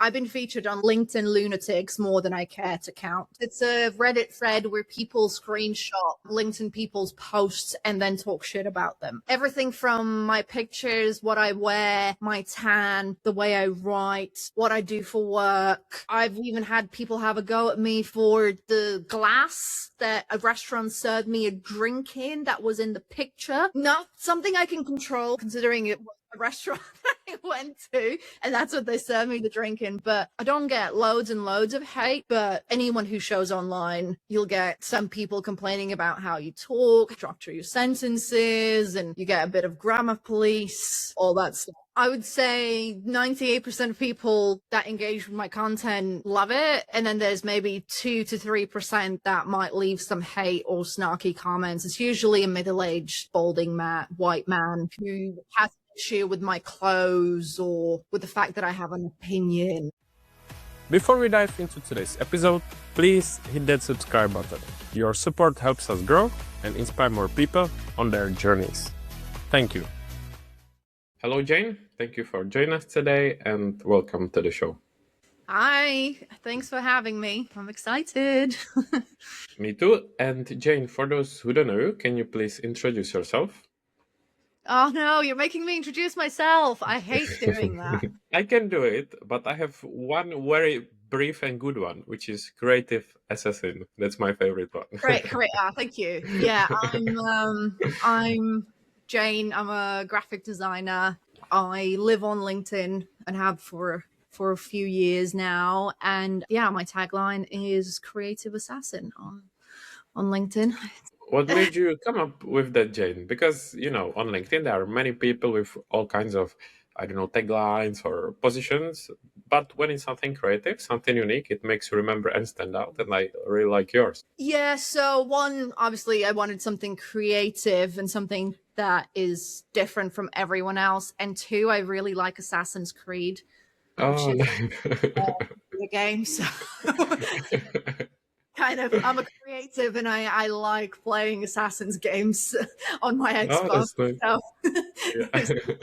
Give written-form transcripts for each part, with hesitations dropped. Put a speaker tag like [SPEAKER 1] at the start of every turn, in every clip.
[SPEAKER 1] I've been featured on LinkedIn Lunatics more than I care to count. It's a Reddit thread where people screenshot LinkedIn people's posts and then talk shit about them. Everything from my pictures, what I wear, my tan, the way I write, what I do for work. I've even had people have a go at me for the glass that a restaurant served me a drink in that was in the picture. Not something I can control, considering it was a restaurant I went to, and that's what they served me the drink in. But I don't get loads and loads of hate, but anyone who shows online, you'll get some people complaining about how you talk, structure your sentences, and you get a bit of grammar police, all that stuff. I would say 98% of people that engage with my content love it. And then there's maybe 2 to 3% that might leave some hate or snarky comments. It's usually a middle-aged, balding white man who has an issue with my clothes or with the fact that I have an opinion.
[SPEAKER 2] Before we dive into today's episode, please hit that subscribe button. Your support helps us grow and inspire more people on their journeys. Thank you. Hello, Jane. Thank you for joining us today and welcome to the show.
[SPEAKER 1] Hi, thanks for having me. I'm excited.
[SPEAKER 2] Me too. And Jane, for those who don't know you, can you please introduce yourself?
[SPEAKER 1] Oh no, you're making me introduce myself. I hate doing that.
[SPEAKER 2] I can do it, but I have one very brief and good one, which is Creative Assassin. That's my favorite one.
[SPEAKER 1] Great. Thank you. Yeah, I'm Jane. I'm a graphic designer. I live on LinkedIn and have for a few years now. And yeah, my tagline is Creative Assassin on LinkedIn.
[SPEAKER 2] What made you come up with that, Jane? Because, on LinkedIn, there are many people with all kinds of, taglines or positions. But when it's something creative, something unique, it makes you remember and stand out. And I really like yours.
[SPEAKER 1] Yeah, so one, obviously, I wanted something creative and something that is different from everyone else. And two, I really like Assassin's Creed.
[SPEAKER 2] Oh,
[SPEAKER 1] the game, so kind of, I'm a creative and I like playing Assassin's games on my Xbox.
[SPEAKER 2] Oh, that's nice.
[SPEAKER 1] So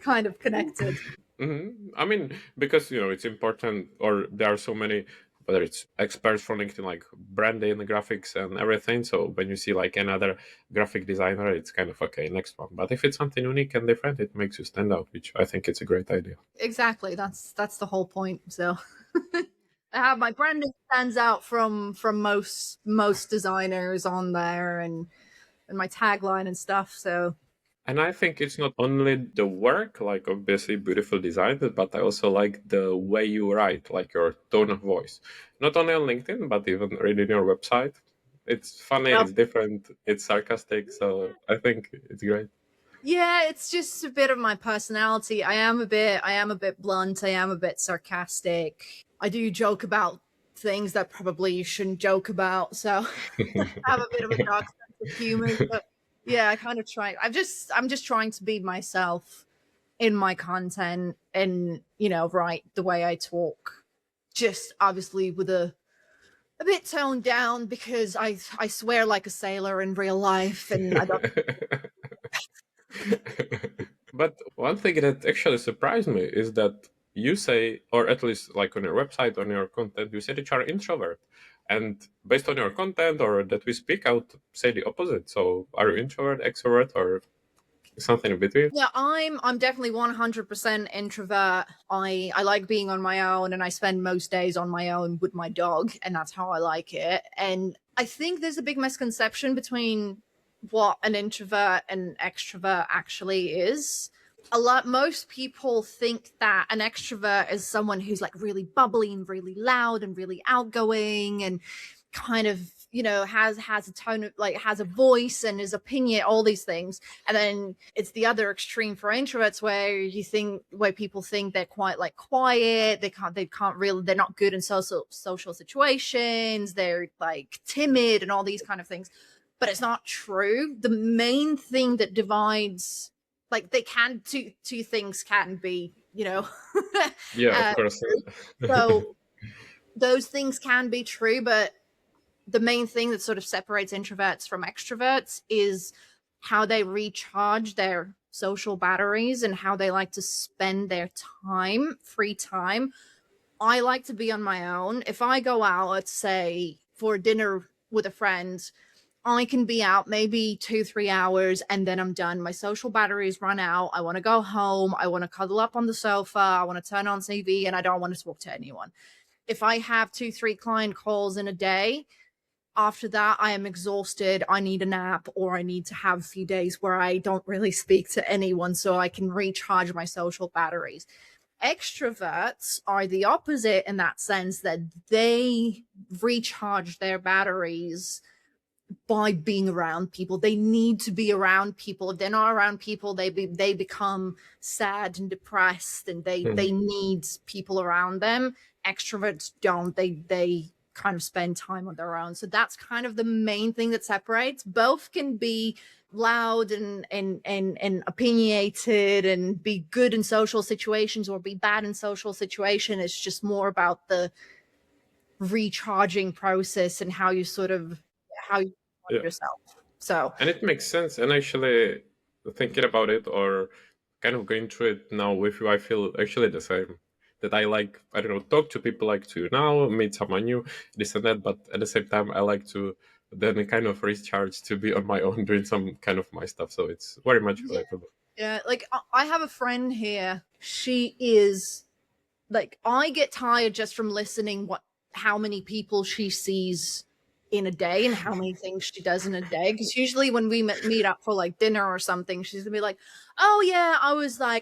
[SPEAKER 1] kind of connected.
[SPEAKER 2] Mm-hmm. I mean, because, it's important, or there are so many, whether it's experts from LinkedIn, like branding, graphics and everything. So when you see like another graphic designer, it's kind of, okay, next one. But if it's something unique and different, it makes you stand out, which I think it's a great idea.
[SPEAKER 1] Exactly. That's the whole point. So my branding stands out from most designers on there and my tagline and stuff. So.
[SPEAKER 2] And I think it's not only the work, like obviously beautiful design, but I also like the way you write, like your tone of voice. Not only on LinkedIn, but even reading your website. It's funny, It's different, it's sarcastic, so I think it's great.
[SPEAKER 1] Yeah, it's just a bit of my personality. I am a bit blunt, I am a bit sarcastic. I do joke about things that probably you shouldn't joke about, so I have a bit of a dark sense of humor, but yeah, I kind of try. I'm just trying to be myself in my content and, write the way I talk. Just obviously with a bit toned down because I swear like a sailor in real life and I don't.
[SPEAKER 2] But one thing that actually surprised me is that you say, or at least like on your website, on your content, you say that you're an introvert. And based on your content or that we speak out, say the opposite. So are you introvert, extrovert, or something in between?
[SPEAKER 1] Yeah, I'm definitely 100% introvert. I like being on my own and I spend most days on my own with my dog and that's how I like it. And I think there's a big misconception between what an introvert and extrovert actually is. Most people think that an extrovert is someone who's like really bubbly and really loud and really outgoing and kind of, has a tone of like has a voice and his opinion, all these things. And then it's the other extreme for introverts where people think they're quite like quiet, they're not good in social situations, they're like timid and all these kind of things. But it's not true. The main thing that divides, like two things can be,
[SPEAKER 2] Yeah, of course.
[SPEAKER 1] So those things can be true, but the main thing that sort of separates introverts from extroverts is how they recharge their social batteries and how they like to spend their free time I like to be on my own. If I go out, let's say for dinner with a friend, I can be out maybe 2-3 hours and then I'm done. My social batteries run out. I want to go home. I want to cuddle up on the sofa. I want to turn on TV and I don't want to talk to anyone. If I have 2-3 client calls in a day, after that, I am exhausted. I need a nap, or I need to have a few days where I don't really speak to anyone so I can recharge my social batteries. Extroverts are the opposite in that sense, that they recharge their batteries by being around people. They need to be around people. If they're not around people, they become sad and depressed, and they need people around them. Extroverts don't. They kind of spend time on their own. So that's kind of the main thing that separates. Both can be loud and opinionated and be good in social situations or be bad in social situation. It's just more about the recharging process and how you yourself. So
[SPEAKER 2] And it makes sense. And actually, thinking about it or kind of going through it now with you, I feel actually the same. That I like, I don't know, talk to people like to now, meet someone new, this and that. But at the same time, I like to then kind of recharge to be on my own doing some kind of my stuff. So it's very much relatable.
[SPEAKER 1] Yeah, like I have a friend here. She is like, I get tired just from listening how many people she sees in a day and how many things she does in a day. Because usually when we meet up for like dinner or something, she's gonna be like, "Oh yeah,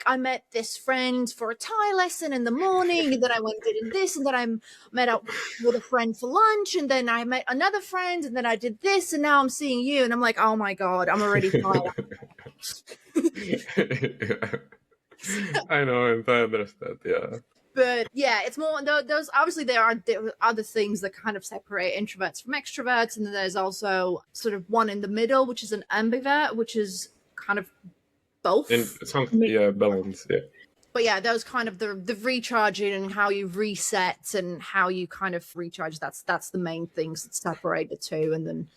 [SPEAKER 1] I met this friend for a Thai lesson in the morning, and then I went and did this, and then I met up with a friend for lunch, and then I met another friend, and then I did this, and now I'm seeing you." And I'm like, "Oh my god, I'm already tired."
[SPEAKER 2] I know, and I understand. Yeah.
[SPEAKER 1] But yeah, it's more those. Obviously, there are other things that kind of separate introverts from extroverts, and then there's also sort of one in the middle, which is an ambivert, which is kind of both.
[SPEAKER 2] And it sounds, balance. Yeah.
[SPEAKER 1] But yeah, those kind of the recharging and how you reset and how you kind of recharge. That's the main things that separate the two, and then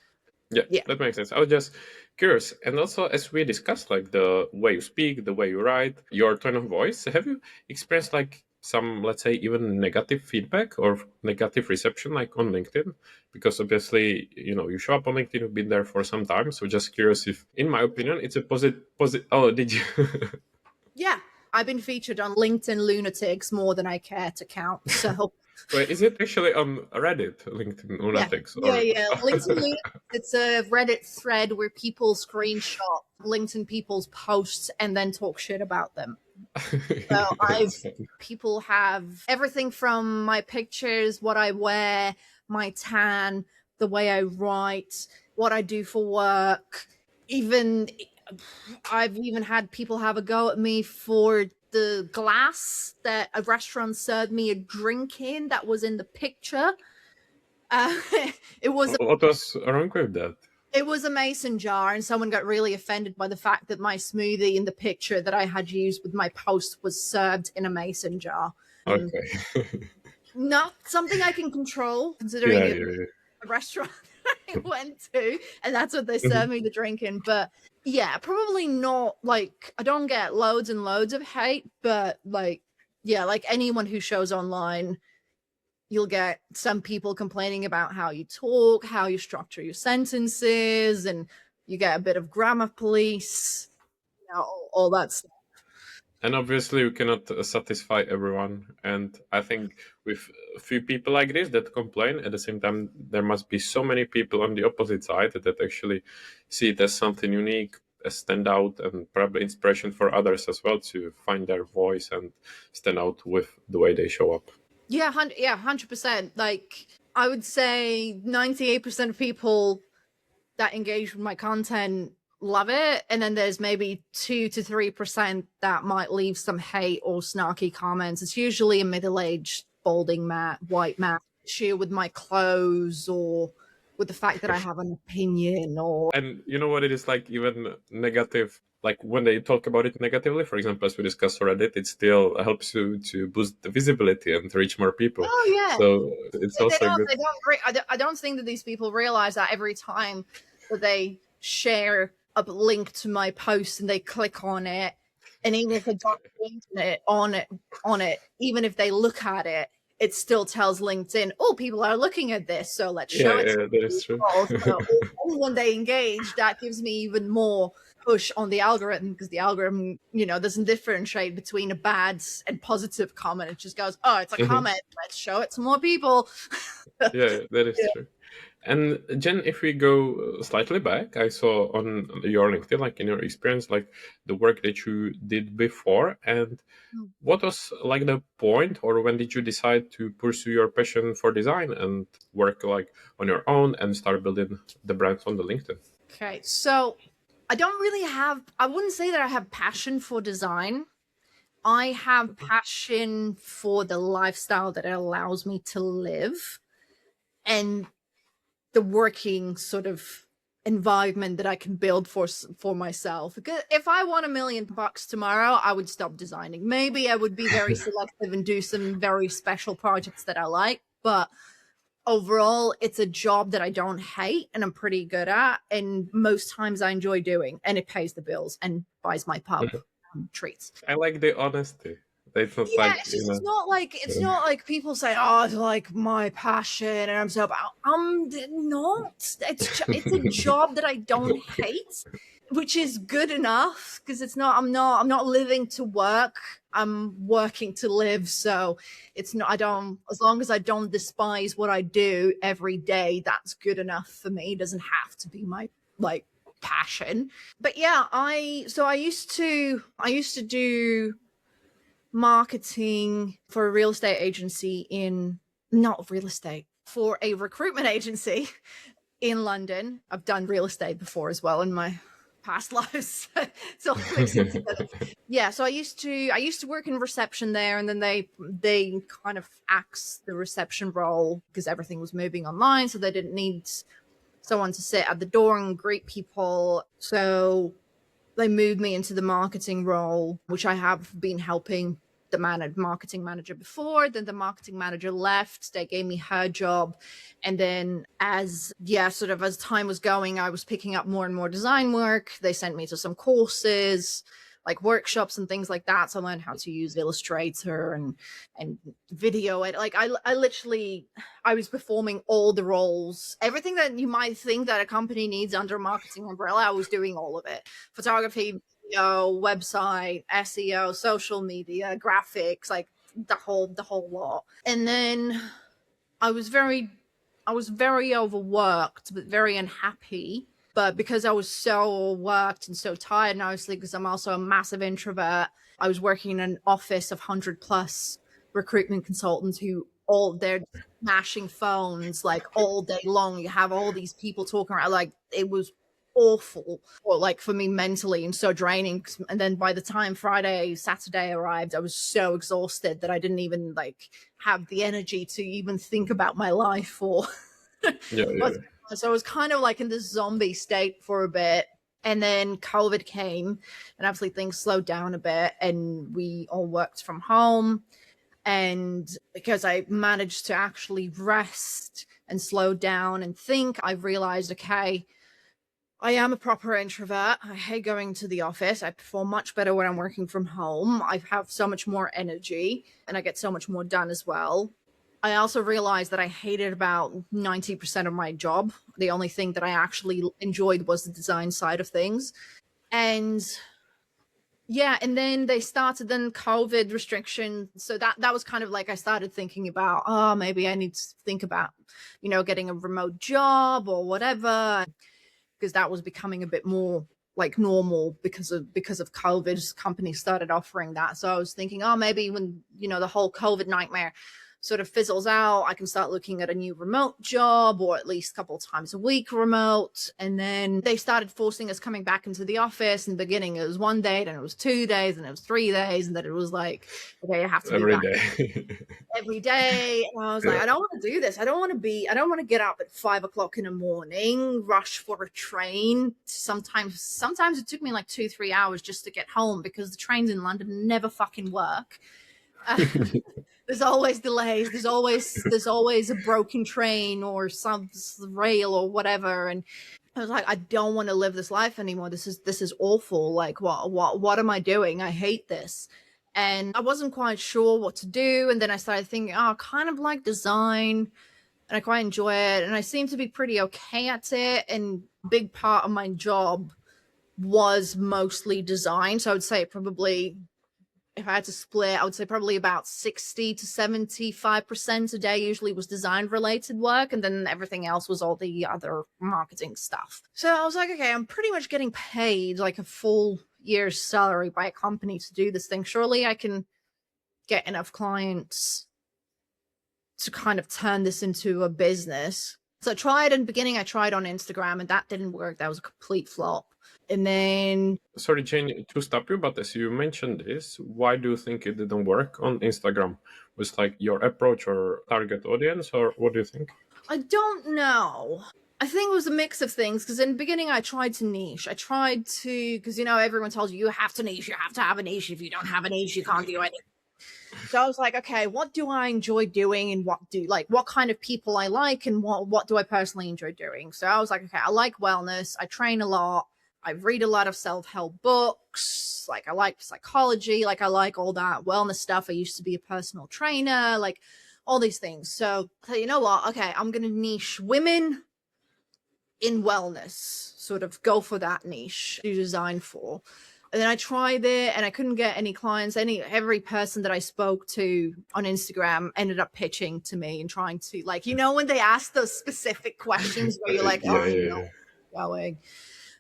[SPEAKER 2] Yeah, that makes sense. I was just curious. And also, as we discussed, like the way you speak, the way you write, your tone of voice, have you experienced like some, let's say, even negative feedback or negative reception, like on LinkedIn? Because obviously, you show up on LinkedIn, you've been there for some time. So just curious if, in my opinion, it's a positive. Oh, did you?
[SPEAKER 1] Yeah, I've been featured on LinkedIn Lunatics more than I care to count. So.
[SPEAKER 2] Wait, is it actually on Reddit, LinkedIn Lunatics?
[SPEAKER 1] Yeah. LinkedIn Lunatics, it's a Reddit thread where people screenshot LinkedIn people's posts and then talk shit about them. So people have everything from my pictures, what I wear, my tan, the way I write, what I do for work. I've even had people have a go at me for the glass that a restaurant served me a drink in that was in the picture. It was
[SPEAKER 2] What was wrong with that?
[SPEAKER 1] It was a mason jar, and someone got really offended by the fact that my smoothie in the picture that I had used with my post was served in a mason jar.
[SPEAKER 2] Okay.
[SPEAKER 1] Not something I can control, considering a restaurant I went to, and that's what they served me the drink in. But yeah, probably not. Like, I don't get loads and loads of hate, but like anyone who shows online, you'll get some people complaining about how you talk, how you structure your sentences, and you get a bit of grammar police, all that stuff.
[SPEAKER 2] And obviously, you cannot satisfy everyone. And I think with a few people like this that complain, at the same time, there must be so many people on the opposite side that actually see it as something unique, as stand out, and probably inspiration for others as well to find their voice and stand out with the way they show up.
[SPEAKER 1] Yeah, 100%. Like, I would say 98% of people that engage with my content love it, and then there's maybe 2 to 3% that might leave some hate or snarky comments. It's usually a middle-aged, balding white man issue with my clothes or with the fact that I have an opinion.
[SPEAKER 2] And you know what it is like, even negative, like when they talk about it negatively, for example, as we discussed already, it still helps you to boost the visibility and reach more people.
[SPEAKER 1] Oh yeah.
[SPEAKER 2] So it's also good.
[SPEAKER 1] I don't think that these people realize that every time that they share a link to my post and they click on it, and even if they don't on it, even if they look at it, it still tells LinkedIn, oh, people are looking at this, so let's
[SPEAKER 2] Yeah,
[SPEAKER 1] show it to
[SPEAKER 2] yeah, that is true.
[SPEAKER 1] people. So when they engage, that gives me even more push on the algorithm, because the algorithm, doesn't differentiate between a bad and positive comment. It just goes, oh, it's a
[SPEAKER 2] Mhm.
[SPEAKER 1] comment, let's show it to more people.
[SPEAKER 2] Yeah, that is
[SPEAKER 1] Yeah.
[SPEAKER 2] true. And Jen, if we go slightly back, I saw on your LinkedIn, like in your experience, like the work that you did before, and what was like the point, or when did you decide to pursue your passion for design and work like on your own and start building the brands on the LinkedIn?
[SPEAKER 1] Okay, so I wouldn't say that I have passion for design. I have passion for the lifestyle that it allows me to live, and the working sort of environment that I can build for myself. Because if I won $1 million tomorrow, I would stop designing. Maybe I would be very selective and do some very special projects that I like, but overall it's a job that I don't hate and I'm pretty good at, and most times I enjoy doing, and it pays the bills and buys my pub treats.
[SPEAKER 2] I like the honesty. It's not
[SPEAKER 1] Yeah,
[SPEAKER 2] like,
[SPEAKER 1] it's just it's not like people say, oh, it's like my passion and I'm so about. Not. It's a job that I don't hate, which is good enough, because it's not. I'm not living to work. I'm working to live. So it's not. I don't. As long as I don't despise what I do every day, that's good enough for me. It doesn't have to be my like passion. But yeah, I used to do marketing for a real estate agency in not real estate for a recruitment agency in London. I've done real estate before as well in my past lives. So it makes sense. Yeah, so I used to work in reception there, and then they kind of axed the reception role because everything was moving online, so they didn't need someone to sit at the door and greet people. So they moved me into the marketing role, which I have been helping the marketing manager before. Then the marketing manager left. They gave me her job. And then as time was going, I was picking up more and more design work. They sent me to some courses, like workshops and things like that. So I learned how to use Illustrator and video it. Like I literally I was performing all the roles. Everything that you might think that a company needs under a marketing umbrella, I was doing all of it. Photography, video, website, SEO, social media, graphics, like the whole lot. And then I was very overworked, but very unhappy. But because I was so worked and so tired, and obviously because I'm also a massive introvert, I was working in an office of 100 plus recruitment consultants who they're smashing phones like all day long. You have all these people talking around, like it was awful, or like for me mentally, and so draining. And then by the time Saturday arrived, I was so exhausted that I didn't even like have the energy to even think about my life or
[SPEAKER 2] Yeah, yeah.
[SPEAKER 1] so I was kind of like in this zombie state for a bit. And then COVID came, and obviously things slowed down a bit, and we all worked from home. And because I managed to actually rest and slow down and think, I realized, okay, I am a proper introvert. I hate going to the office. I perform much better when I'm working from home. I have so much more energy and I get so much more done as well. I also realized that I hated about 90% of my job. The only thing that I actually enjoyed was the design side of things. And yeah, and then COVID restriction. So that was kind of like I started thinking about, oh, maybe I need to think about, getting a remote job or whatever, because that was becoming a bit more like normal because of COVID. Companies started offering that. So I was thinking, oh, maybe when, the whole COVID nightmare sort of fizzles out, I can start looking at a new remote job, or at least a couple of times a week remote. And then they started forcing us coming back into the office. In the beginning, it was 1 day, then it was 2 days, and it was 3 days, and then it was like, okay, you have to be
[SPEAKER 2] Every
[SPEAKER 1] back
[SPEAKER 2] day.
[SPEAKER 1] every day. And I was like,
[SPEAKER 2] Yeah.
[SPEAKER 1] I don't want to do this. I don't want to get up at 5 o'clock in the morning, rush for a train. Sometimes it took me like 2-3 hours just to get home, because the trains in London never fucking work. There's always delays. There's always a broken train or some rail or whatever. And I was like, I don't want to live this life anymore. This is awful. Like, what am I doing? I hate this. and I wasn't quite sure what to do. And then I started thinking, oh, I kind of like design and I quite enjoy it. And I seem to be pretty okay at it. And a big part of my job was mostly design. So I would say probably, if I had to split, I would say probably about 60 to 75% a day usually was design related work. And then everything else was all the other marketing stuff. So I was like, okay, I'm pretty much getting paid like a full year's salary by a company to do this thing. Surely I can get enough clients to kind of turn this into a business. So I tried in the beginning, I tried on Instagram and that didn't work. That was a complete flop. And then,
[SPEAKER 2] sorry, Jane, to stop you, but as you mentioned this, why do you think it didn't work on Instagram? Was like your approach or target audience, or what do you think?
[SPEAKER 1] I don't know. I think it was a mix of things, because in the beginning I tried to niche. I tried to, because everyone tells you have to niche, you have to have a niche. If you don't have a niche, you can't do anything. So I was like, okay, what do I enjoy doing, and what kind of people I like, and what do I personally enjoy doing? So I was like, okay, I like wellness. I train a lot. I read a lot of self-help books. Like I like psychology. Like I like all that wellness stuff. I used to be a personal trainer, like all these things. So I thought, you know what? Okay, I'm going to niche women in wellness, sort of go for that niche to design for. And then I tried it and I couldn't get any clients. Every person that I spoke to on Instagram ended up pitching to me and trying to, like, when they ask those specific questions where you're like, going.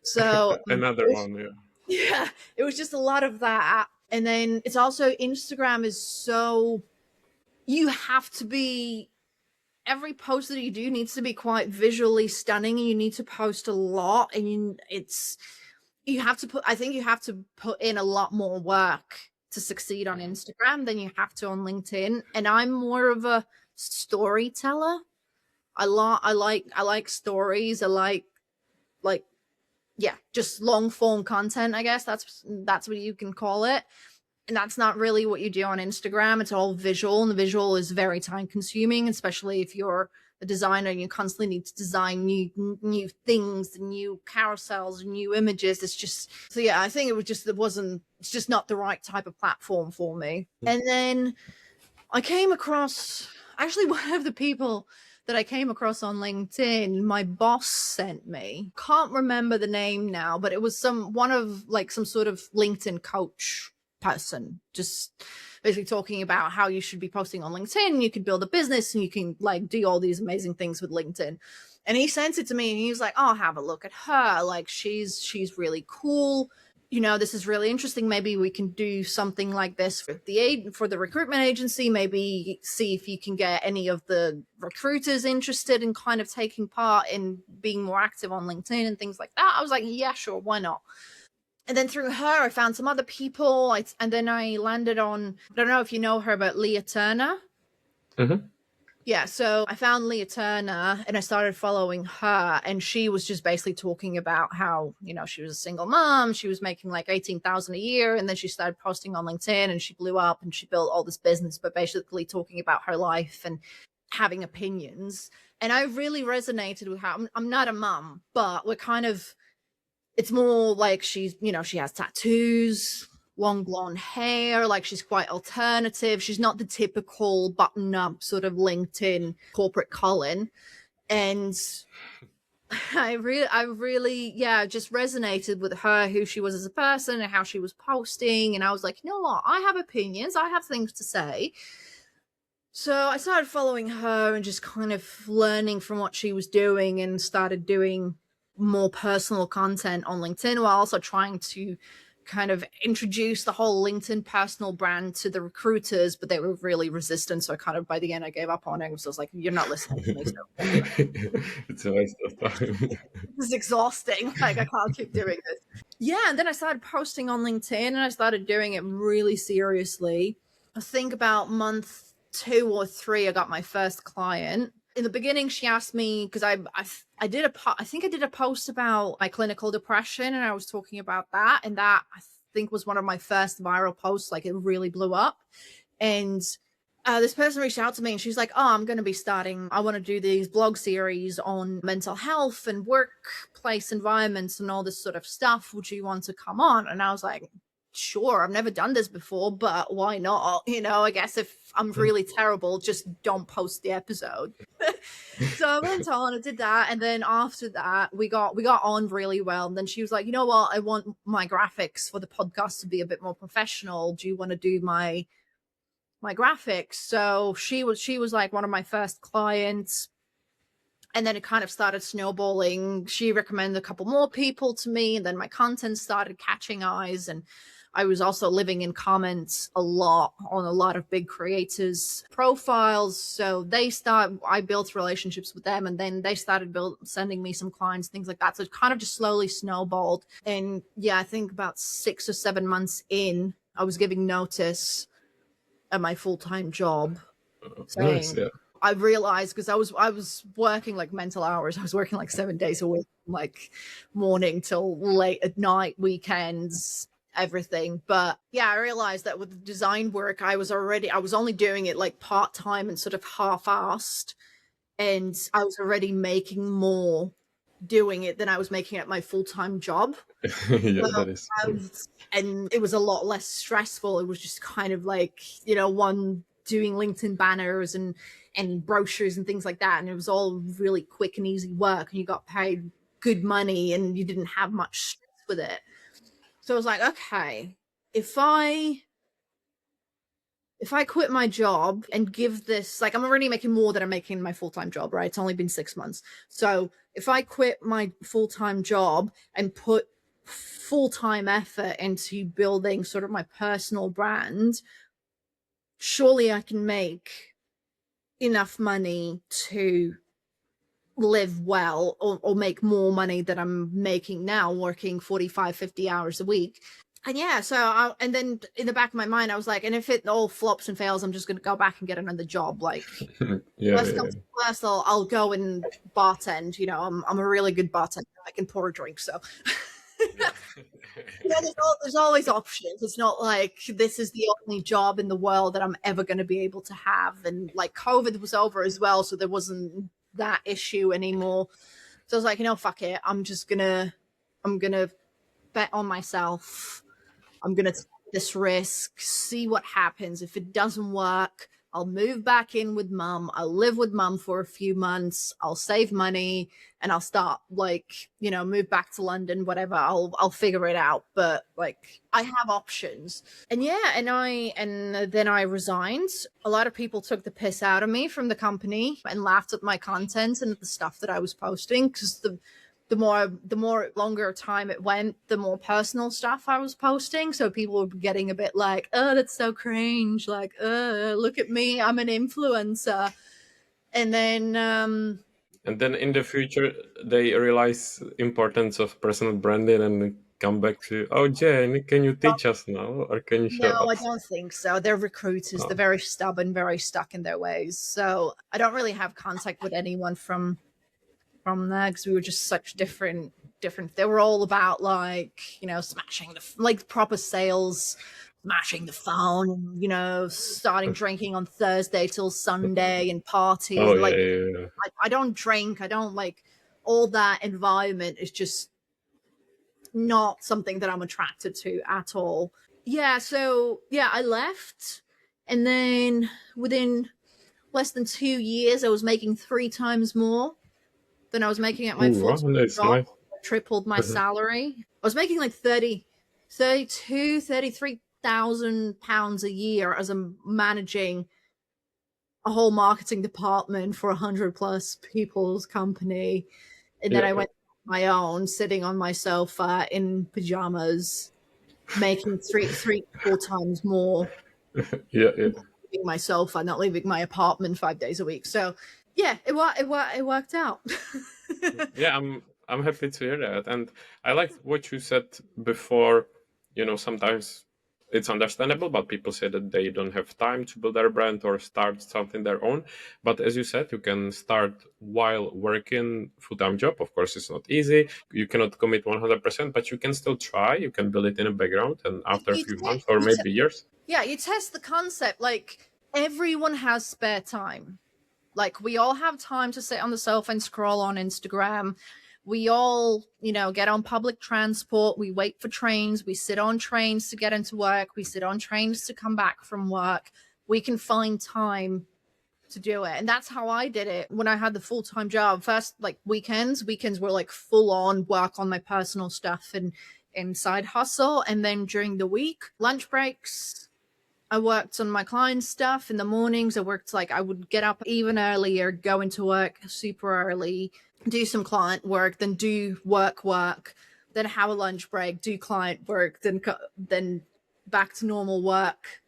[SPEAKER 1] So
[SPEAKER 2] another one,
[SPEAKER 1] yeah, it was just a lot of that. And then it's also, Instagram is so, you have to be, every post that you do needs to be quite visually stunning, and you need to post a lot, and you have to put in a lot more work to succeed on Instagram than you have to on LinkedIn. And I'm more of a storyteller. I like stories. I like just long form content, I guess that's what you can call it. And that's not really what you do on Instagram. It's all visual, and the visual is very time consuming, especially if you're a designer and you constantly need to design new things, new carousels, new images. It's just, so yeah, I think it's just not the right type of platform for me. And then I came across, actually, one of the people that I came across on LinkedIn, my boss sent me. Can't remember the name now, but it was some sort of LinkedIn coach person, just basically talking about how you should be posting on LinkedIn. You can build a business and you can like do all these amazing things with LinkedIn. And he sent it to me and he was like, oh, have a look at her. Like she's really cool. This is really interesting. Maybe we can do something like this for the recruitment agency. Maybe see if you can get any of the recruiters interested in kind of taking part in being more active on LinkedIn and things like that. I was like, yeah, sure, why not? And then through her, I found some other people. And then I landed on, I don't know if you know her, but Leah Turner.
[SPEAKER 2] Mm-hmm.
[SPEAKER 1] Yeah, so I found Leah Turner and I started following her, and she was just basically talking about how, she was a single mom, she was making like 18,000 a year, and then she started posting on LinkedIn and she blew up and she built all this business, but basically talking about her life and having opinions. And I really resonated with her. I'm not a mom, but it's more like she's, she has tattoos, long blonde hair, like she's quite alternative. She's not the typical button up sort of LinkedIn corporate Colin. And I really just resonated with her, who she was as a person and how she was posting. And I was like, you know what? I have opinions. I have things to say. So I started following her and just kind of learning from what she was doing, and started doing more personal content on LinkedIn, while also trying to kind of introduce the whole LinkedIn personal brand to the recruiters, but they were really resistant. So I by the end, I gave up on it. So I was like, you're not listening to me. So
[SPEAKER 2] it's a waste of time.
[SPEAKER 1] This is exhausting. Like, I can't keep doing this. Yeah. And then I started posting on LinkedIn and I started doing it really seriously. I think about month 2 or 3, I got my first client. In the beginning, she asked me, because I did a post about my clinical depression, and I was talking about that, and that I think was one of my first viral posts. Like, it really blew up. And this person reached out to me and she's like, oh, I'm going to be starting, I want to do these blog series on mental health and workplace environments and all this sort of stuff. Would you want to come on? And I was like, sure, I've never done this before, but why not? You know, I guess if I'm really terrible, just don't post the episode. So I went on and did that, and then after that we got on really well. And then she was like, you know what, I want my graphics for the podcast to be a bit more professional. Do you want to do my graphics? So she was like one of my first clients. And then it kind of started snowballing. She recommended a couple more people to me, and then my content started catching eyes. And I was also living in comments a lot on a lot of big creators' profiles. So I built relationships with them, and then they started sending me some clients, things like that. So it kind of just slowly snowballed. And yeah, I think about 6 or 7 months in, I was giving notice at my full-time job, saying,
[SPEAKER 2] Nice, yeah.
[SPEAKER 1] I realized, because I was working like mental hours. I was working like 7 days a week, like morning till late at night, weekends, everything. But yeah, I realized that with the design work, I was only doing it like part-time and sort of half-assed, and I was already making more doing it than I was making at my full-time job.
[SPEAKER 2] Yeah, that is true.
[SPEAKER 1] And it was a lot less stressful. It was just kind of like, you know, one doing LinkedIn banners and brochures and things like that. And it was all really quick and easy work, and you got paid good money, and you didn't have much stress with it. So I was like, okay, if I quit my job and give this, like, I'm already making more than I'm making in my full-time job, right? It's only been 6 months. So if I quit my full-time job and put full-time effort into building sort of my personal brand, surely I can make enough money to live well, or make more money than I'm making now, working 45, 50 hours a week. And yeah, and then in the back of my mind, I was like, and if it all flops and fails, I'm just going to go back and get another job. Like,
[SPEAKER 2] Yeah,
[SPEAKER 1] worst
[SPEAKER 2] yeah,
[SPEAKER 1] comes to worst, I'll go and bartend. You know, I'm a really good bartender. I can pour a drink. So
[SPEAKER 2] yeah.
[SPEAKER 1] you know, there's always options. It's not like this is the only job in the world that I'm ever going to be able to have. And like COVID was over as well, so there wasn't that issue anymore. So I was like, you know, fuck it. I'm gonna bet on myself. I'm gonna take this risk, see what happens. If it doesn't work, I'll move back in with mum. I'll live with mum for a few months. I'll save money, and I'll start, like, you know, move back to London, whatever. I'll figure it out. But like, I have options. And yeah, and then I resigned. A lot of people took the piss out of me from the company and laughed at my content and the stuff that I was posting, because the more longer time it went, the more personal stuff I was posting. So people were getting a bit like, oh, that's so cringe. Like, look at me, I'm an influencer. And then
[SPEAKER 2] And then in the future, they realize importance of personal branding and come back to, oh, Jane, can you teach us now, or can you show
[SPEAKER 1] no, I
[SPEAKER 2] us?
[SPEAKER 1] don't think so. They're recruiters.
[SPEAKER 2] Oh,
[SPEAKER 1] They're very stubborn, very stuck in their ways. So I don't really have contact with anyone from there, because we were just such different. They were all about, like, you know, smashing like proper sales, smashing the phone, and, you know, starting drinking on Thursday till Sunday and parties.
[SPEAKER 2] oh
[SPEAKER 1] And
[SPEAKER 2] yeah,
[SPEAKER 1] like,
[SPEAKER 2] yeah, yeah.
[SPEAKER 1] I don't drink. I don't like all that environment. Is just not something that I'm attracted to at all. Yeah. So yeah, I left, and then within less than 2 years, I was making 3 times more than I was making at my
[SPEAKER 2] Ooh, wow,
[SPEAKER 1] full-time
[SPEAKER 2] that's
[SPEAKER 1] job.
[SPEAKER 2] nice.
[SPEAKER 1] Tripled my salary. I was making like 33,000 pounds a year as I'm managing a whole marketing department for 100 plus people's company. And then
[SPEAKER 2] Yeah,
[SPEAKER 1] I went on my own, sitting on my sofa in pajamas, making 4 times more,
[SPEAKER 2] yeah, yeah.
[SPEAKER 1] leaving my sofa, not leaving my apartment 5 days a week. So yeah, it worked out.
[SPEAKER 2] Yeah, I'm happy to hear that, and I like what you said before. You know, sometimes it's understandable, but people say that they don't have time to build their brand or start something their own. But as you said, you can start while working full-time job. Of course, it's not easy. You cannot commit 100%, but you can still try. You can build it in a background, and after a few months or maybe years.
[SPEAKER 1] Yeah, you test the concept. Like, everyone has spare time. Like, we all have time to sit on the sofa and scroll on Instagram. We all, get on public transport. We wait for trains. We sit on trains to get into work. We sit on trains to come back from work. We can find time to do it. And that's how I did it when I had the full-time job. First, like weekends were like full on work on my personal stuff and side hustle. And then during the week, lunch breaks, I worked on my client stuff. In the mornings, I would get up even earlier, go into work super early, do some client work, then do work, then have a lunch break, do client work, then back to normal work,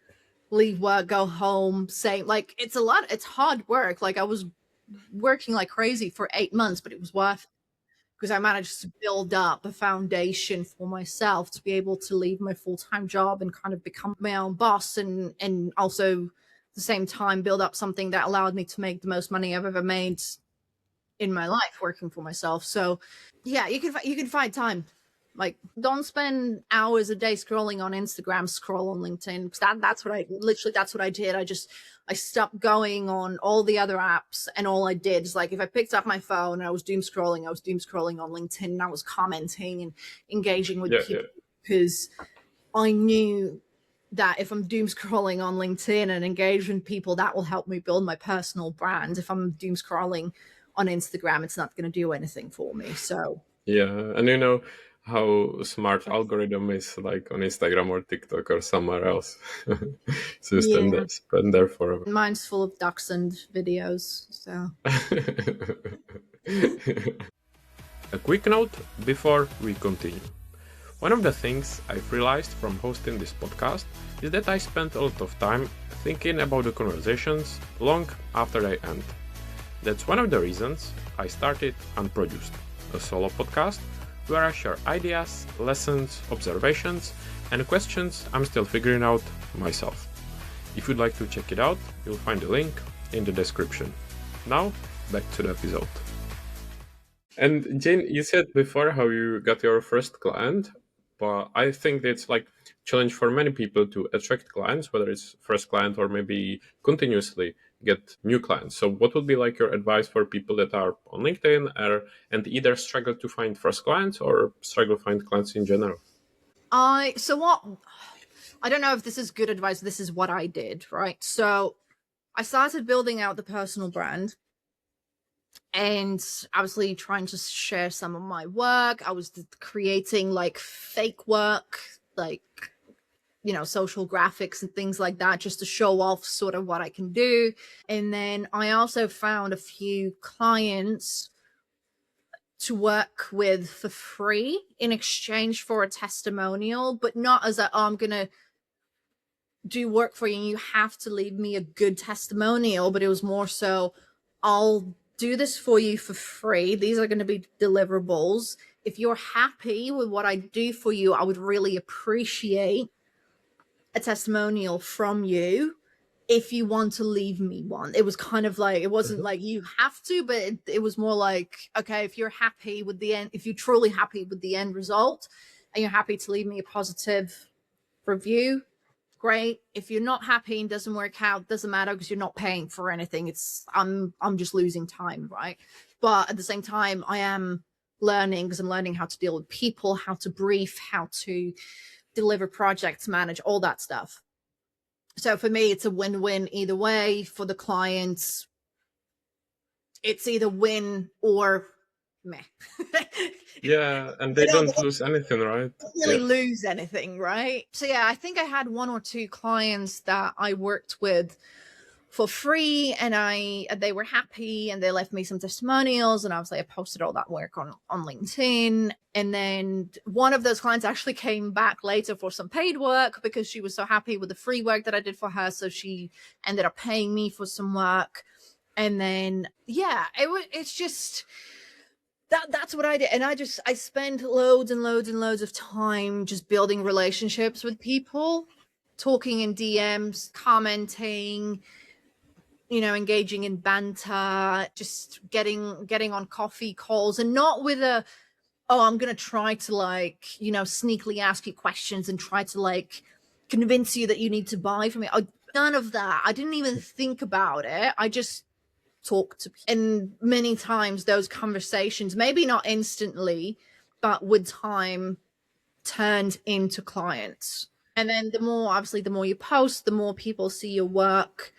[SPEAKER 1] leave work, go home. Same, like it's hard work. Like I was working like crazy for 8 months, but it was worth it because I managed to build up a foundation for myself to be able to leave my full-time job and kind of become my own boss, and also at the same time build up something that allowed me to make the most money I've ever made in my life working for myself. So yeah, you can find time. Like, don't spend hours a day scrolling on Instagram, scroll on LinkedIn, because that's what I did. I stopped going on all the other apps, and all I did is, like, if I picked up my phone and I was doom scrolling on LinkedIn, and I was commenting and engaging with people because I knew that if I'm doom scrolling on LinkedIn and engaging people, that will help me build my personal brand. If I'm doom scrolling on Instagram, it's not going to do anything for me. So
[SPEAKER 2] yeah, and how smart algorithm is like on Instagram or TikTok or somewhere else. So spend there forever.
[SPEAKER 1] Mine's full of dachshund videos. So
[SPEAKER 2] a quick note before we continue. One of the things I've realized from hosting this podcast is that I spend a lot of time thinking about the conversations long after they end. That's one of the reasons I started Unproduced, a solo podcast where I share ideas, lessons, observations, and questions I'm still figuring out myself. If you'd like to check it out, you'll find the link in the description. Now, back to the episode. And Jane, you said before how you got your first client, but I think it's like challenge for many people to attract clients, whether it's first client or maybe continuously get new clients. So what would be like your advice for people that are on LinkedIn and either struggle to find first clients or struggle to find clients in general?
[SPEAKER 1] I don't know if this is good advice. This is what I did, right? So I started building out the personal brand and obviously trying to share some of my work. I was creating like fake work, like, social graphics and things like that, just to show off sort of what I can do. And then I also found a few clients to work with for free in exchange for a testimonial, but not as I'm going to do work for you and you have to leave me a good testimonial. But it was more so, I'll do this for you for free. These are going to be deliverables. If you're happy with what I do for you, I would really appreciate a testimonial from you if you want to leave me one. It was kind of like, it wasn't like you have to, but it was more like, okay, if you're happy with the end, if you're truly happy with the end result and you're happy to leave me a positive review, great. If you're not happy and doesn't work out, doesn't matter because you're not paying for anything. I'm just losing time, right? But at the same time, I am learning because I'm learning how to deal with people, how to brief, how to deliver projects, manage all that stuff. So for me, it's a win-win either way. For the clients, it's either win or meh.
[SPEAKER 2] Yeah, and they don't lose anything, right?
[SPEAKER 1] Really lose anything, right? So yeah, I think I had 1 or 2 clients that I worked with for free, and they were happy and they left me some testimonials, and obviously I posted all that work on LinkedIn. And then one of those clients actually came back later for some paid work because she was so happy with the free work that I did for her, so she ended up paying me for some work. And then yeah, it's just that's what I did. And I spent loads and loads and loads of time just building relationships with people, talking in DMs, commenting, engaging in banter, just getting on coffee calls, and not with I'm going to try to sneakily ask you questions and try to convince you that you need to buy from me. None of that. I didn't even think about it. I just talk to, and many times those conversations, maybe not instantly, but with time, turned into clients. And then the more you post, the more people see your work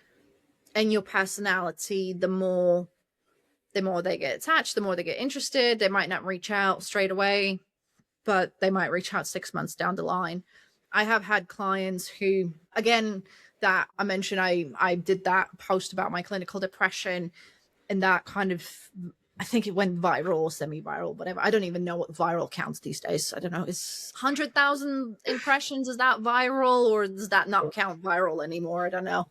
[SPEAKER 1] and your personality, the more they get attached, the more they get interested. They might not reach out straight away, but they might reach out 6 months down the line. I have had clients who, again, that I mentioned, I did that post about my clinical depression, and that kind of, I think it went viral or semi-viral, whatever. I don't even know what viral counts these days. I don't know. Is 100,000 impressions, is that viral, or does that not count viral anymore? I don't know.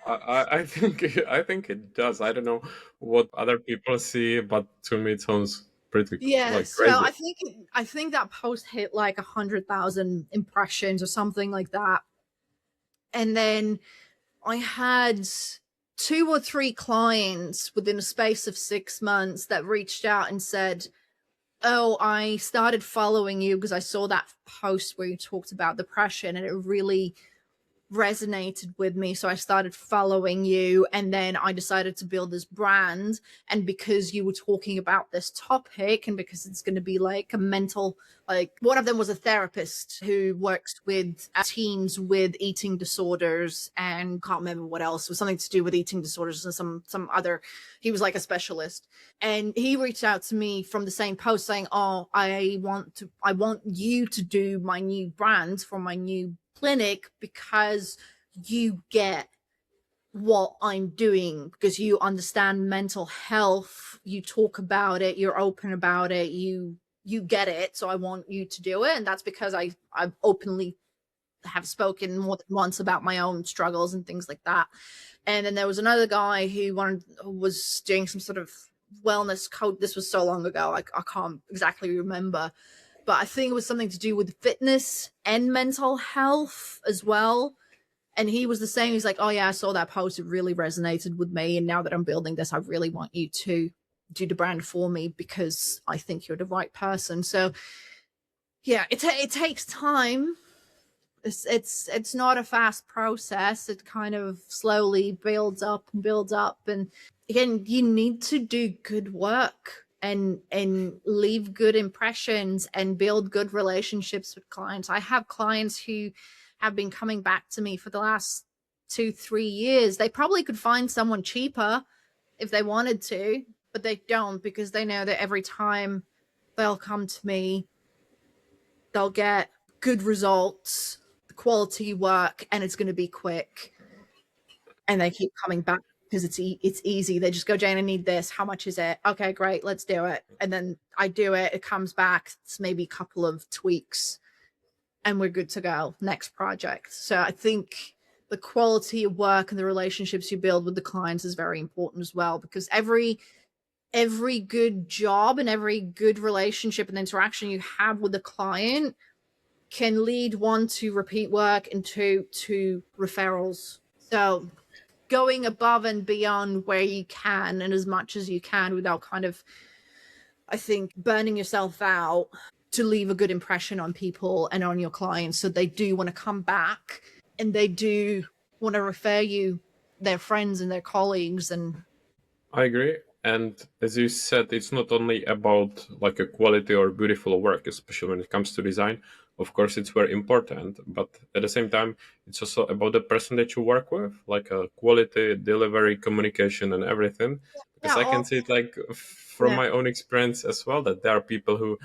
[SPEAKER 2] I think it does. I don't know what other people see, but to me it sounds pretty
[SPEAKER 1] Yeah,
[SPEAKER 2] like
[SPEAKER 1] so
[SPEAKER 2] crazy.
[SPEAKER 1] I think that post hit like 100,000 impressions or something like that. And then I had 2 or 3 clients within a space of 6 months that reached out and said, oh, I started following you because I saw that post where you talked about depression and it really resonated with me, so I started following you, and then I decided to build this brand. And because you were talking about this topic, and because it's going to be like a mental, like, one of them was a therapist who works with teens with eating disorders, and can't remember what else, it was something to do with eating disorders and some other, he was like a specialist. And he reached out to me from the same post saying, oh, I want you to do my new brand for my new clinic because you get what I'm doing, because you understand mental health, you talk about it, you're open about it, you get it, so I want you to do it. And that's because I've openly have spoken more than once about my own struggles and things like that. And then there was another guy who was doing some sort of wellness code. This was so long ago, I can't exactly remember, but I think it was something to do with fitness and mental health as well. And he was the same. He's like, oh yeah, I saw that post. It really resonated with me. And now that I'm building this, I really want you to do the brand for me because I think you're the right person. So yeah, it takes time. It's not a fast process. It kind of slowly builds up and builds up. And again, you need to do good work and leave good impressions and build good relationships with clients. I have clients who have been coming back to me for the last 2-3 years. They probably could find someone cheaper if they wanted to, but they don't, because they know that every time they'll come to me, they'll get good results, quality work, and it's going to be quick. And they keep coming back because it's easy. They just go, Jane, I need this. How much is it? Okay, great, let's do it. And then I do it. It comes back. It's maybe a couple of tweaks, and we're good to go. Next project. So I think the quality of work and the relationships you build with the clients is very important as well, because every good job and every good relationship and interaction you have with the client can lead, one, to repeat work, and two, to referrals. So going above and beyond where you can and as much as you can without kind of, I think, burning yourself out, to leave a good impression on people and on your clients, so they do want to come back and they do want to refer you their friends and their colleagues. And
[SPEAKER 2] I agree. And as you said, it's not only about like a quality or beautiful work, especially when it comes to design. Of course, it's very important, but at the same time, it's also about the person that you work with, like a quality, delivery, communication, and everything. Because
[SPEAKER 1] yeah,
[SPEAKER 2] I can see it like from my own experience as well, that there are people who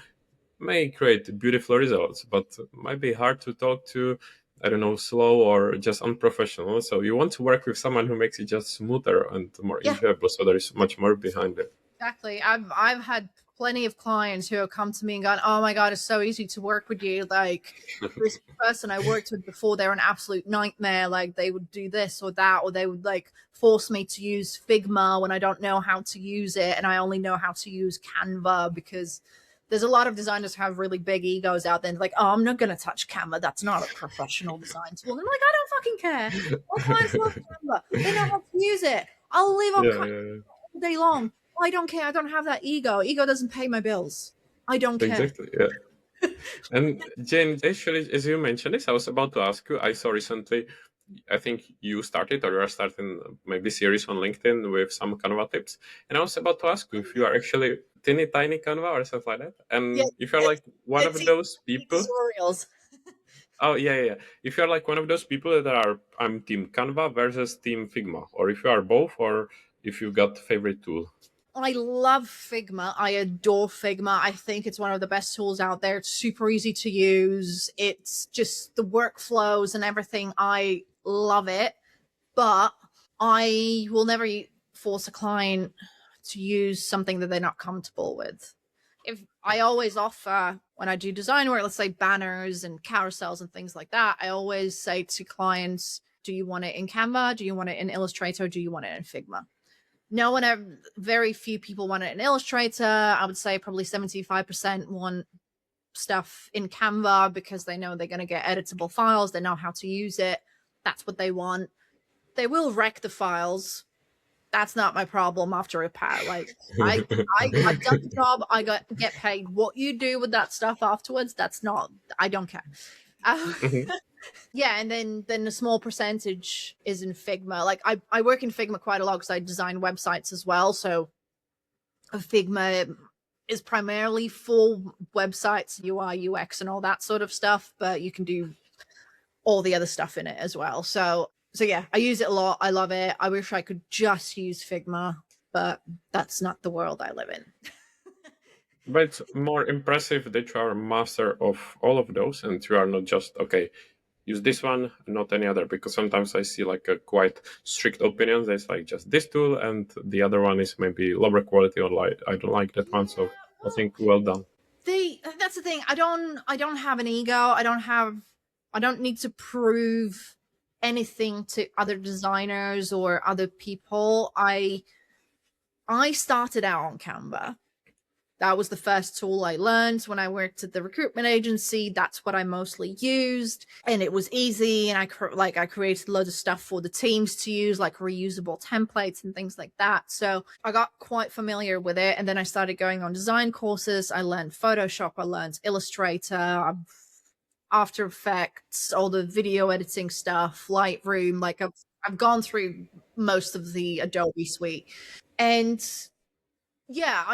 [SPEAKER 2] may create beautiful results, but might be hard to talk to, I don't know, slow or just unprofessional. So you want to work with someone who makes it just smoother and more enjoyable. So there is much more behind it.
[SPEAKER 1] Exactly. I've had plenty of clients who have come to me and gone, oh my God, it's so easy to work with you. Like, this person I worked with before, they're an absolute nightmare. Like, they would do this or that, or they would like force me to use Figma when I don't know how to use it. And I only know how to use Canva, because there's a lot of designers who have really big egos out there. And like, oh, I'm not going to touch Canva. That's not a professional design tool. And I'm like, I don't fucking care. All clients love Canva. They know how to use it. I'll live on
[SPEAKER 2] Yeah.
[SPEAKER 1] all day long. I don't care. I don't have that ego. Ego doesn't pay my bills. I don't care.
[SPEAKER 2] Exactly. Yeah. And Jane, actually, as you mentioned this, I was about to ask you. I saw recently I think you started or you are starting maybe series on LinkedIn with some Canva tips. And I was about to ask you if you are actually teeny tiny Canva or something like that.
[SPEAKER 1] Yeah,
[SPEAKER 2] And if you're like one of
[SPEAKER 1] it's
[SPEAKER 2] those people,
[SPEAKER 1] tutorials.
[SPEAKER 2] oh yeah. If you're like one of those people that are, I'm team Canva versus team Figma, or if you are both, or if you got favorite tool.
[SPEAKER 1] I love Figma. I adore Figma. I think it's one of the best tools out there. It's super easy to use. It's just the workflows and everything. I love it. But I will never force a client to use something that they're not comfortable with. If I always offer when I do design work, let's say banners and carousels and things like that, I always say to clients, do you want it in Canva? Do you want it in Illustrator? Do you want it in Figma? No one, very few people want it in Illustrator. I would say probably 75% want stuff in Canva because they know they're going to get editable files. They know how to use it. That's what they want. They will wreck the files. That's not my problem after a pat. Like I've done the job. I get paid. What you do with that stuff afterwards, that's not. I don't care. Yeah, and then a small percentage is in Figma. Like I work in Figma quite a lot because I design websites as well. So Figma is primarily for websites, UI, UX, and all that sort of stuff. But you can do all the other stuff in it as well. So yeah, I use it a lot. I love it. I wish I could just use Figma, but that's not the world I live in.
[SPEAKER 2] But it's more impressive that you are a master of all of those and you are not just, okay, use this one, not any other. Because sometimes I see like a quite strict opinions. There's like just this tool and the other one is maybe lower quality or like I don't like that one. So I think well done.
[SPEAKER 1] That's the thing. I don't have an ego. I don't need to prove anything to other designers or other people. I started out on Canva. That was the first tool I learned when I worked at the recruitment agency. That's what I mostly used, and it was easy. And I created loads of stuff for the teams to use, like reusable templates and things like that. So I got quite familiar with it, and then I started going on design courses. I learned Photoshop, I learned Illustrator, After Effects, all the video editing stuff, Lightroom. Like I've gone through most of the Adobe suite, and yeah,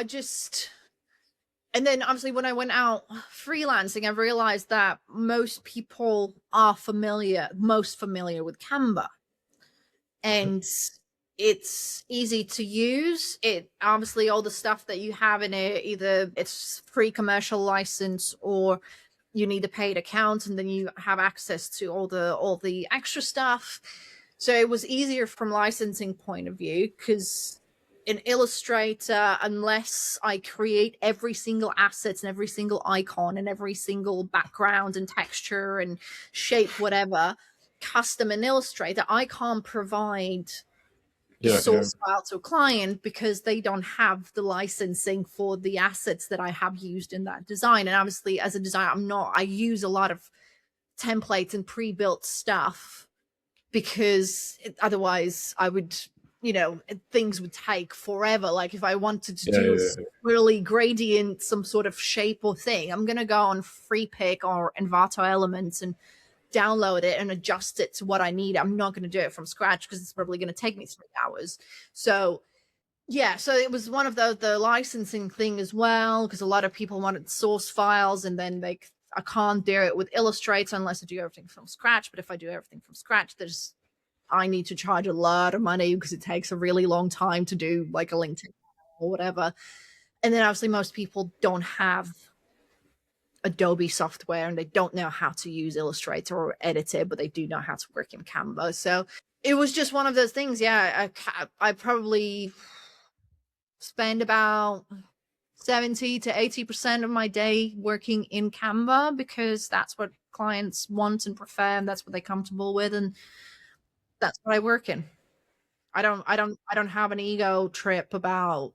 [SPEAKER 1] and then obviously when I went out freelancing, I realized that most people are most familiar with Canva. And it's easy to use. It obviously all the stuff that you have in it, either it's free commercial license or you need a paid account and then you have access to all the extra stuff. So it was easier from licensing point of view because in Illustrator, unless I create every single asset and every single icon and every single background and texture and shape, whatever, custom in Illustrator, I can't provide the source file to a client because they don't have the licensing for the assets that I have used in that design. And obviously, as a designer, I use a lot of templates and pre-built stuff because otherwise I would, things would take forever. Like if I wanted to do a swirly gradient, some sort of shape or thing, I'm going to go on FreePic or Envato Elements and download it and adjust it to what I need. I'm not going to do it from scratch because it's probably going to take me 3 hours. So yeah, so it was one of the licensing thing as well, because a lot of people wanted source files and then I can't do it with Illustrator unless I do everything from scratch. But if I do everything from scratch, I need to charge a lot of money because it takes a really long time to do like a LinkedIn or whatever. And then obviously most people don't have Adobe software and they don't know how to use Illustrator or edit it, but they do know how to work in Canva. So it was just one of those things. Yeah, I probably spend about 70 to 80% of my day working in Canva because that's what clients want and prefer, and that's what they're comfortable with, and that's what I work in. I don't have an ego trip about,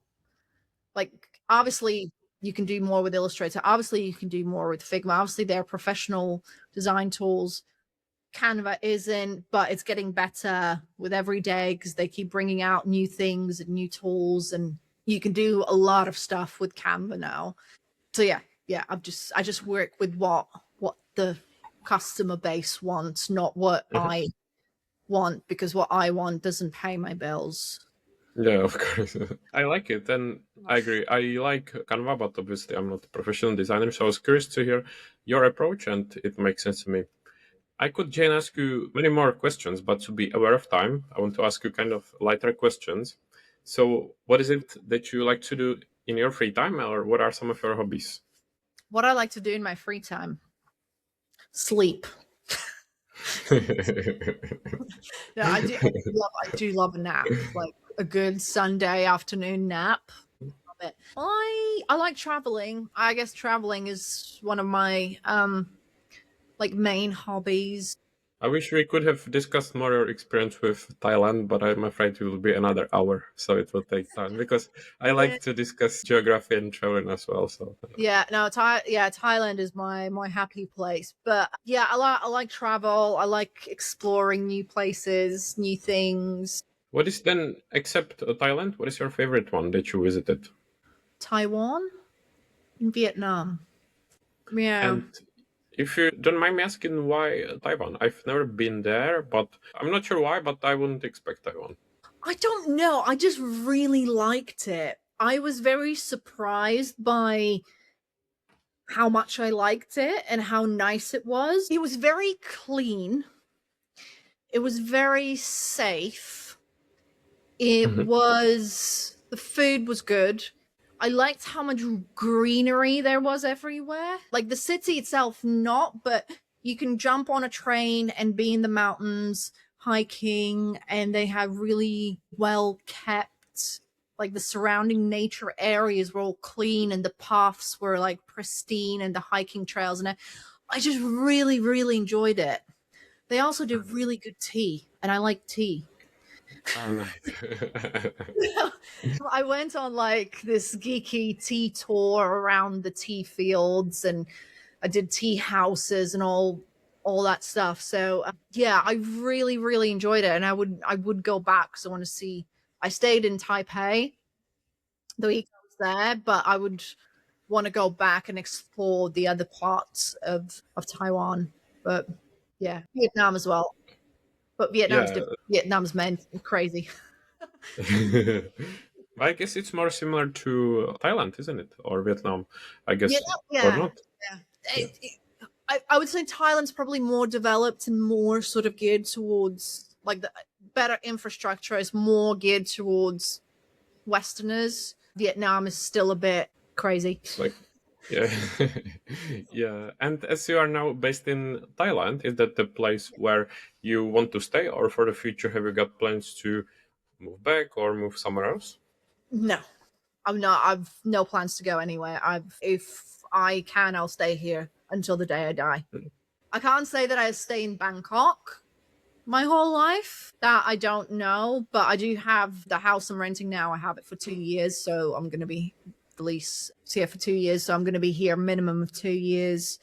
[SPEAKER 1] like, obviously you can do more with Illustrator. Obviously you can do more with Figma. Obviously they're professional design tools. Canva isn't, but it's getting better with every day because they keep bringing out new things and new tools, and you can do a lot of stuff with Canva now. So yeah, I just work with what the customer base wants, not what I want, because what I want doesn't pay my bills.
[SPEAKER 2] Yeah, of course. I like it, and I agree. I like Canva, but obviously I'm not a professional designer, so I was curious to hear your approach, and it makes sense to me. I could, Jane, ask you many more questions, but to be aware of time, I want to ask you kind of lighter questions. So, what is it that you like to do in your free time, or what are some of your hobbies?
[SPEAKER 1] What I like to do in my free time: sleep. No, I do love a nap, like a good Sunday afternoon nap. Love it. I like traveling. I guess traveling is one of my like main hobbies.
[SPEAKER 2] I wish we could have discussed more your experience with Thailand, but I'm afraid it will be another hour, so it will take time because I
[SPEAKER 1] Yeah,
[SPEAKER 2] like to discuss geography and traveling as well. So,
[SPEAKER 1] yeah, no, Thailand is my happy place. But yeah, I like travel. I like exploring new places, new things.
[SPEAKER 2] what is then, except Thailand, what is your favorite one that you visited?
[SPEAKER 1] Taiwan and Vietnam. Yeah.
[SPEAKER 2] And if you don't mind me asking, why Taiwan? I've never been there, but I'm not sure why, but I wouldn't expect Taiwan.
[SPEAKER 1] I don't know. I just really liked it. I was very surprised by how much I liked it and how nice it was. It was very clean. It was very safe.
[SPEAKER 2] Mhm.
[SPEAKER 1] The food was good. I liked how much greenery there was everywhere. Like the city itself, not, but you can jump on a train and be in the mountains hiking, and they have really well kept, like the surrounding nature areas were all clean and the paths were like pristine and the hiking trails. And I just really, really enjoyed it. They also do really good tea, and I like tea.
[SPEAKER 2] Oh, nice.
[SPEAKER 1] I went on like this geeky tea tour around the tea fields, and I did tea houses and all that stuff. So yeah, I really really enjoyed it, and I would go back because I want to see. I stayed in Taipei the week I was there, but I would want to go back and explore the other parts of Taiwan. But yeah, Vietnam as well. But Vietnam's
[SPEAKER 2] Yeah.
[SPEAKER 1] different. Vietnam's men crazy.
[SPEAKER 2] I guess it's more similar to Thailand, isn't it? Or Vietnam, I
[SPEAKER 1] Yeah,
[SPEAKER 2] guess, or
[SPEAKER 1] yeah,
[SPEAKER 2] not?
[SPEAKER 1] yeah.
[SPEAKER 2] Yeah.
[SPEAKER 1] I would say Thailand's probably more developed and more sort of geared towards like the better infrastructure is more geared towards Westerners. Vietnam is still a bit crazy.
[SPEAKER 2] It's like, yeah. Yeah. And as you are now based in Thailand, is that the place where you want to stay, or for the future, have you got plans to move back or move somewhere else?
[SPEAKER 1] No, I'm not. I've no plans to go anywhere. If I can, I'll stay here until the day I die. I can't say that I stay in Bangkok my whole life. That I don't know, but I do have the house I'm renting now. I have it for 2 years, so I'm going to be the lease is here for 2 years. So I'm going to be here a minimum of 2 years,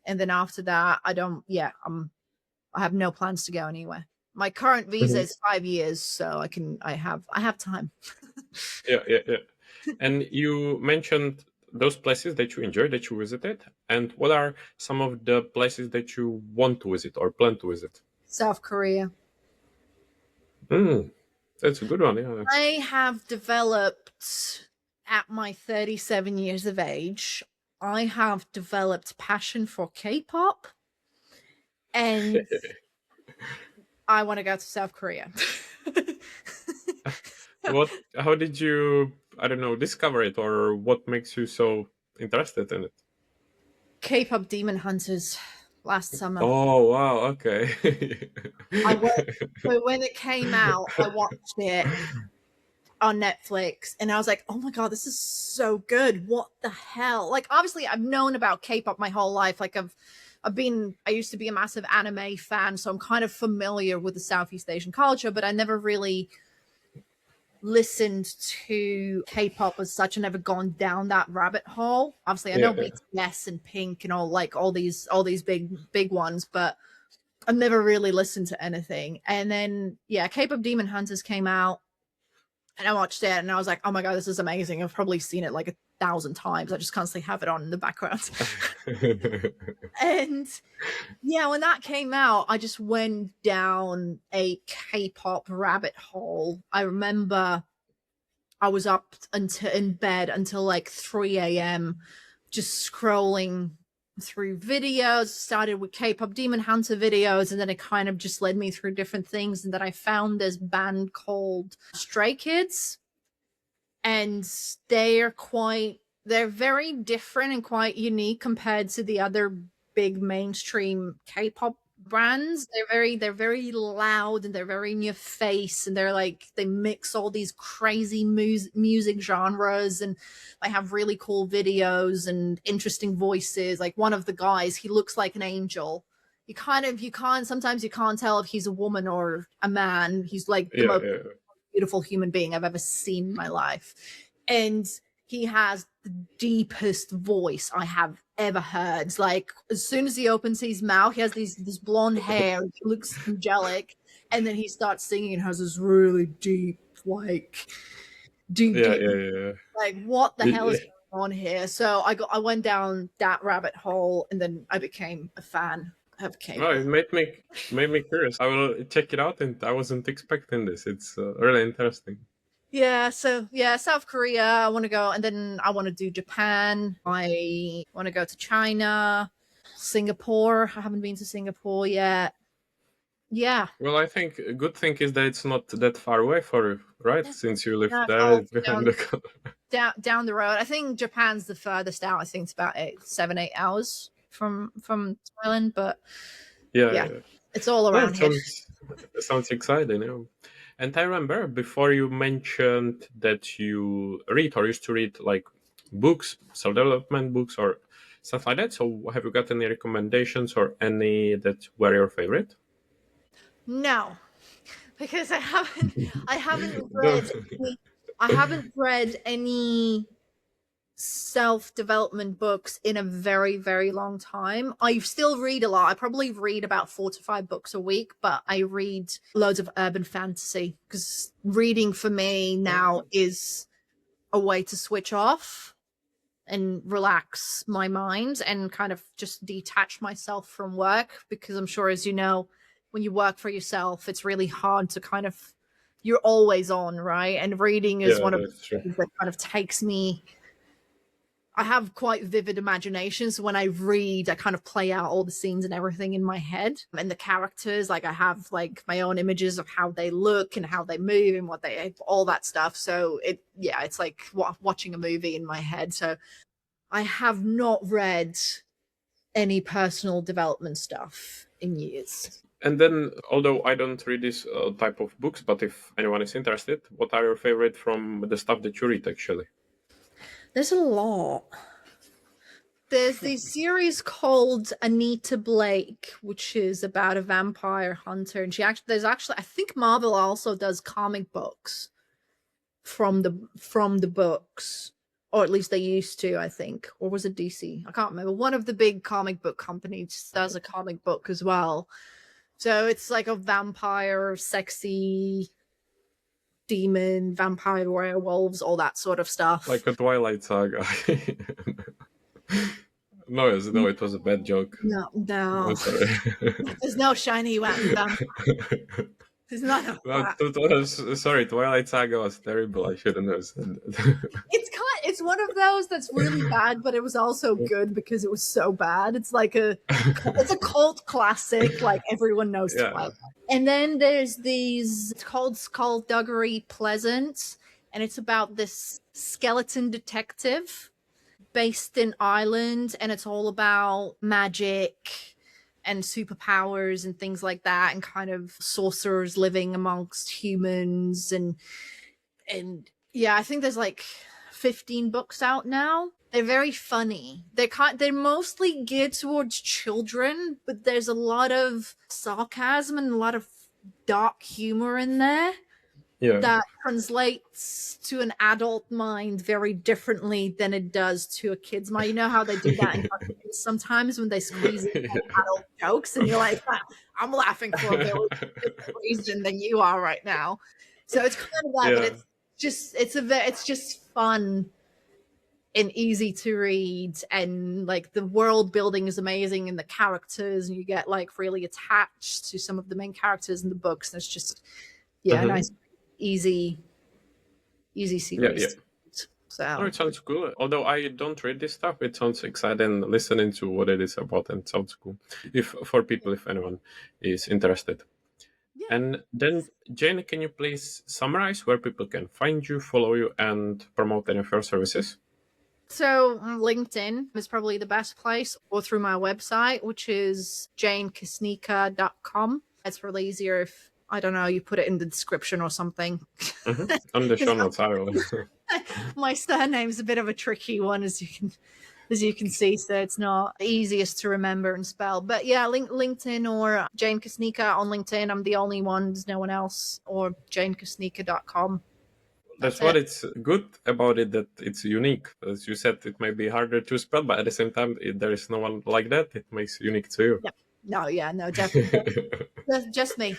[SPEAKER 1] and then after that, I don't. Yeah, I have no plans to go anywhere. My current visa
[SPEAKER 2] Mhm.
[SPEAKER 1] is 5 years, so I have time.
[SPEAKER 2] Yeah, yeah, yeah. And you mentioned those places that you enjoyed, that you visited. And what are some of the places that you want to visit or plan to visit?
[SPEAKER 1] South Korea.
[SPEAKER 2] Mm, that's a good one. Yeah.
[SPEAKER 1] I have developed at my 37 years of age. I have developed passion for K-pop, and I want to go to South Korea.
[SPEAKER 2] What? How did you? I don't know. Discover it, or what makes you so interested in it?
[SPEAKER 1] K-pop Demon Hunters last summer.
[SPEAKER 2] Oh wow. Okay.
[SPEAKER 1] I went, so when it came out, I watched it on Netflix, and I was like, "Oh my god, this is so good. What the hell?" Like obviously I've known about K-pop my whole life. Like I used to be a massive anime fan, so I'm kind of familiar with the Southeast Asian culture, but I never really listened to K-pop as such. I never gone down that rabbit hole. Obviously, I
[SPEAKER 2] Yeah.
[SPEAKER 1] know BTS and Pink and all these big ones, but I've never really listened to anything. And then yeah, K-pop Demon Hunters came out, and I watched it, and I was like, oh my god, this is amazing. I've probably seen it like 1,000 times. I just constantly have it on in the background. And yeah, when that came out, I just went down a K-pop rabbit hole. I remember I was up until in bed until like 3 a.m. just scrolling through videos. Started with K-pop Demon Hunter videos, and then it kind of just led me through different things. And then I found this band called Stray Kids, and they're very different and quite unique compared to the other big mainstream K-pop brands. They're very loud, and they're very in your face, and they mix all these crazy music genres, and they have really cool videos and interesting voices. Like one of the guys, he looks like an angel. You can't tell if he's a woman or a man. He's like the most beautiful human being I've ever seen in my life. And he has the deepest voice I have ever heard. Like as soon as he opens his mouth, he has this blonde hair, he looks angelic, and then he starts singing and has this really deep, like like what the hell is going on here? So I went down that rabbit hole, and then I became a fan of K-pop.
[SPEAKER 2] No, it made me curious. I will check it out, and I wasn't expecting this. It's really interesting.
[SPEAKER 1] Yeah, so yeah, South Korea, I want to go, and then I want to do Japan. I want to go to China, Singapore. I haven't been to Singapore yet. Yeah.
[SPEAKER 2] Well, I think a good thing is that it's not that far away for you, right? Since you live
[SPEAKER 1] Yeah,
[SPEAKER 2] there, it's behind the corner.
[SPEAKER 1] Down the road. I think Japan's the furthest out. I think it's about 8 hours from Thailand, but yeah. It's all around here.
[SPEAKER 2] Sounds exciting, yeah. And I remember before you mentioned that you read or used to read like books, self-development books or stuff like that. So have you got any recommendations or any that were your favorite?
[SPEAKER 1] No, because I haven't read any self-development books in a very, very long time. I still read a lot. I probably read about 4 to 5 books a week, but I read loads of urban fantasy because reading for me now is a way to switch off and relax my mind and kind of just detach myself from work, because I'm sure, as you know, when you work for yourself, it's really hard to kind of, you're always on, right? And reading is one of the things that kind of takes me. I have quite vivid imagination, so when I read, I kind of play out all the scenes and everything in my head, and the characters. Like I have like my own images of how they look and how they move and what they, all that stuff. So it's like watching a movie in my head. So I have not read any personal development stuff in years.
[SPEAKER 2] And then, although I don't read this type of books, but if anyone is interested, what are your favorite from the stuff that you read actually?
[SPEAKER 1] There's a lot. There's this series called Anita Blake, which is about a vampire hunter, and I think Marvel also does comic books from the books, or at least they used to, I think, or was it DC? I can't remember. One of the big comic book companies does a comic book as well. So it's like a vampire, sexy demon, vampire, werewolves, all that sort of stuff.
[SPEAKER 2] Like a Twilight Saga. No, it was a bad joke.
[SPEAKER 1] No.
[SPEAKER 2] I'm sorry.
[SPEAKER 1] There's no shiny vampire. There's none of that.
[SPEAKER 2] Sorry, Twilight Saga was terrible. I shouldn't have said that.
[SPEAKER 1] It's one of those that's really bad, but it was also good because it was so bad. It's like it's a cult classic. Like everyone knows Twilight. And then there's it's called Skullduggery Pleasant, and it's about this skeleton detective based in Ireland, and it's all about magic and superpowers and things like that, and kind of sorcerers living amongst humans, and yeah, I think there's like 15 books out now. They're very funny. They're mostly geared towards children, but there's a lot of sarcasm and a lot of dark humor in there. Yeah. That translates to an adult mind very differently than it does to a kid's mind. You know how they do that in cartoons sometimes when they squeeze in adult jokes, and you're like, I'm laughing for a very different reason than you are right now. So it's kind of that, but it's just fun and easy to read, and like the world building is amazing and the characters, and you get like really attached to some of the main characters in the books. And it's just a nice easy series.
[SPEAKER 2] Oh, it sounds cool. Although I don't read this stuff, it sounds exciting listening to what it is about, and it sounds cool. If anyone is interested.
[SPEAKER 1] Yeah.
[SPEAKER 2] And then, Jane, can you please summarize where people can find you, follow you, and promote any of your services?
[SPEAKER 1] So LinkedIn is probably the best place, or through my website, which is janekisnika.com. It's really easier if, I don't know, you put it in the description or something.
[SPEAKER 2] On the show notes, I will.
[SPEAKER 1] My surname's a bit of a tricky one, as you can see, so it's not the easiest to remember and spell. But yeah, LinkedIn or Jane Kisnika on LinkedIn. I'm the only one. There's no one else. Or janekisnika.com.
[SPEAKER 2] That's what it's good about it, that it's unique. As you said, it might be harder to spell, but at the same time, there is no one like that. It makes it unique to you.
[SPEAKER 1] Yeah. No, definitely. just me.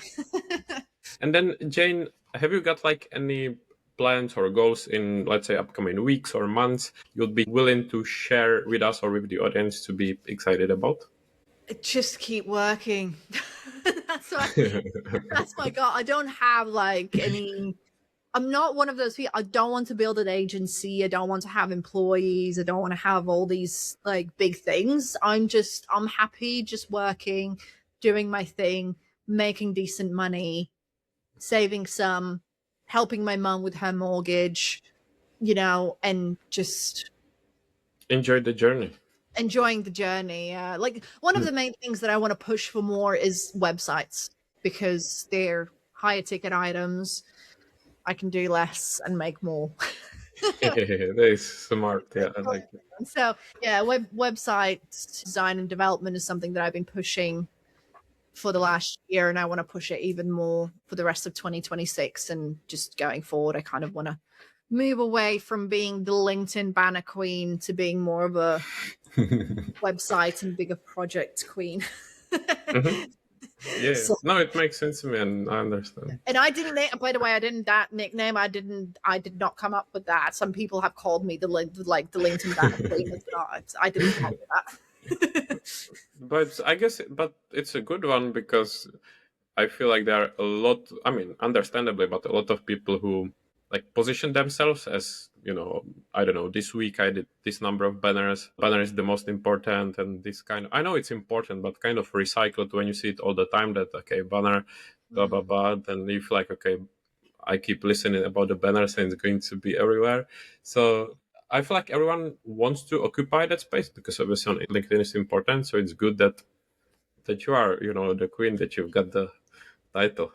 [SPEAKER 2] And then, Jane, have you got like any plans or goals in, let's say, upcoming weeks or months you'd be willing to share with us or with the audience to be excited about?
[SPEAKER 1] Just keep working. That's my goal. I don't have like any. I'm not one of those people. I don't want to build an agency. I don't want to have employees. I don't want to have all these like big things. I'm happy just working, doing my thing, making decent money, saving some, helping my mum with her mortgage, and just
[SPEAKER 2] enjoy the journey.
[SPEAKER 1] Enjoying the journey. Like one of the main things that I want to push for more is websites, because they're higher ticket items. I can do less and make more.
[SPEAKER 2] That is smart. Yeah, I like it.
[SPEAKER 1] So yeah, website design and development is something that I've been pushing for the last year, and I want to push it even more for the rest of 2026 and just going forward. I kind of want to move away from being the LinkedIn banner queen to being more of a website and bigger project queen.
[SPEAKER 2] Yeah, so, no, it makes sense to me, and I understand.
[SPEAKER 1] And I didn't, by the way, that nickname. I did not come up with that. Some people have called me the LinkedIn banner queen. I didn't come up with that.
[SPEAKER 2] But I guess, it's a good one, because I feel like there are a lot, I mean, understandably, but a lot of people who like position themselves as, I don't know, this week I did this number of banners. Banner is the most important, and this kind of, I know it's important, but kind of recycled when you see it all the time, that, okay, banner, blah, blah, blah. Then you feel like, okay, I keep listening about the banners and it's going to be everywhere. So I feel like everyone wants to occupy that space, because obviously on LinkedIn is important. So it's good that you are, the queen, that you've got the title.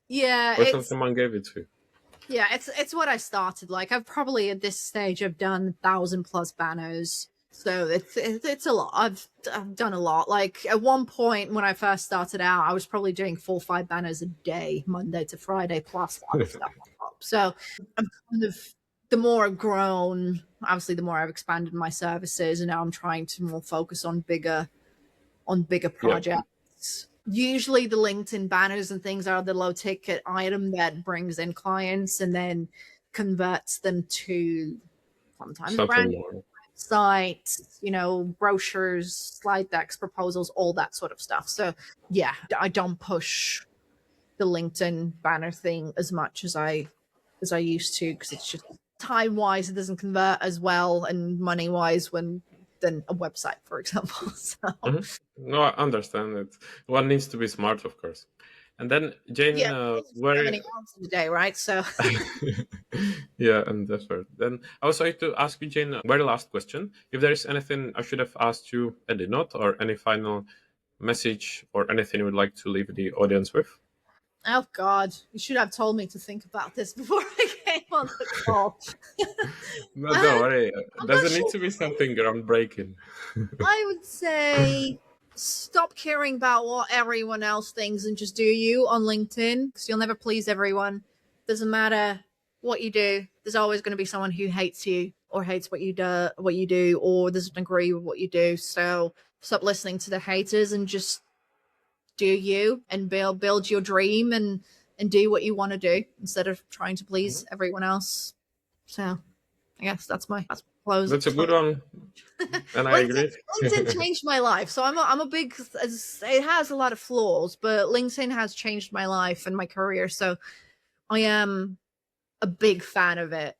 [SPEAKER 1] Yeah,
[SPEAKER 2] or someone gave it to you.
[SPEAKER 1] Yeah, it's what I started. Like, I've probably at this stage I've done 1,000+ banners, so it's a lot. I've done a lot. Like at one point when I first started out, I was probably doing 4 or 5 banners a day, Monday to Friday, plus other stuff on top. So I'm kind of, the more I've grown, obviously the more I've expanded my services, and now I'm trying to more focus on bigger projects. Yeah. Usually the LinkedIn banners and things are the low ticket item that brings in clients and then converts them to sometimes brand sites, brochures, slide decks, proposals, all that sort of stuff. So yeah, I don't push the LinkedIn banner thing as much as I used to, because it's just time wise it doesn't convert as well, and money wise than a website, for example. So
[SPEAKER 2] no, I understand it. One needs to be smart, of course. And then Jane,
[SPEAKER 1] where many hours in a day, right? So
[SPEAKER 2] yeah, and that's right. Then I was like to ask you, Jane, very last question. If there is anything I should have asked you and did not, or any final message or anything you would like to leave the audience with?
[SPEAKER 1] Oh God, you should have told me to think about this before I came on the call.
[SPEAKER 2] No, don't worry. Does it need to be something groundbreaking?
[SPEAKER 1] I would say stop caring about what everyone else thinks and just do you on LinkedIn, because you'll never please everyone. Doesn't matter what you do. There's always going to be someone who hates you or hates what you do, or doesn't agree with what you do. So stop listening to the haters and just do you, and build your dream and do what you want to do instead of trying to please everyone else. So I guess that's my close
[SPEAKER 2] That's a good one, and I
[SPEAKER 1] LinkedIn,
[SPEAKER 2] agree.
[SPEAKER 1] LinkedIn changed my life. So I'm a big. It has a lot of flaws, but LinkedIn has changed my life and my career. So I am a big fan of it,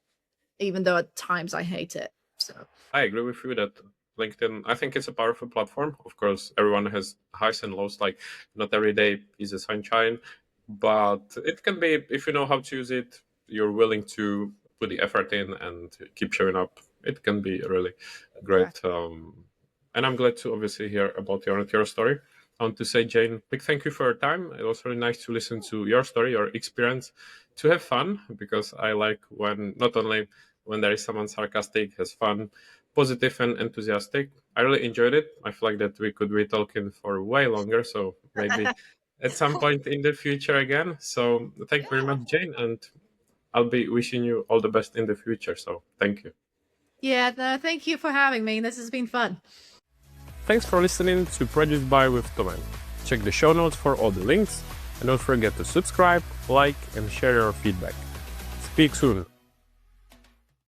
[SPEAKER 1] even though at times I hate it. So
[SPEAKER 2] I agree with you that LinkedIn, I think it's a powerful platform. Of course, everyone has highs and lows. Like, not every day is a sunshine, but it can be, if you know how to use it, you're willing to put the effort in and keep showing up. It can be really great. And I'm glad to obviously hear about your story. I want to say, Jane, big thank you for your time. It was really nice to listen to your story, your experience, to have fun, because I like when not only when there is someone sarcastic, has fun, positive and enthusiastic. I really enjoyed it. I feel like that we could be talking for way longer, so maybe at some point in the future again. So thank you very much, Jane, and I'll be wishing you all the best in the future. So thank you.
[SPEAKER 1] yeah, no, thank you for having me. This has been fun.
[SPEAKER 2] Thanks for listening to Produced by with Tomen. Check the show notes for all the links, and don't forget to subscribe, like, and share your feedback. Speak soon.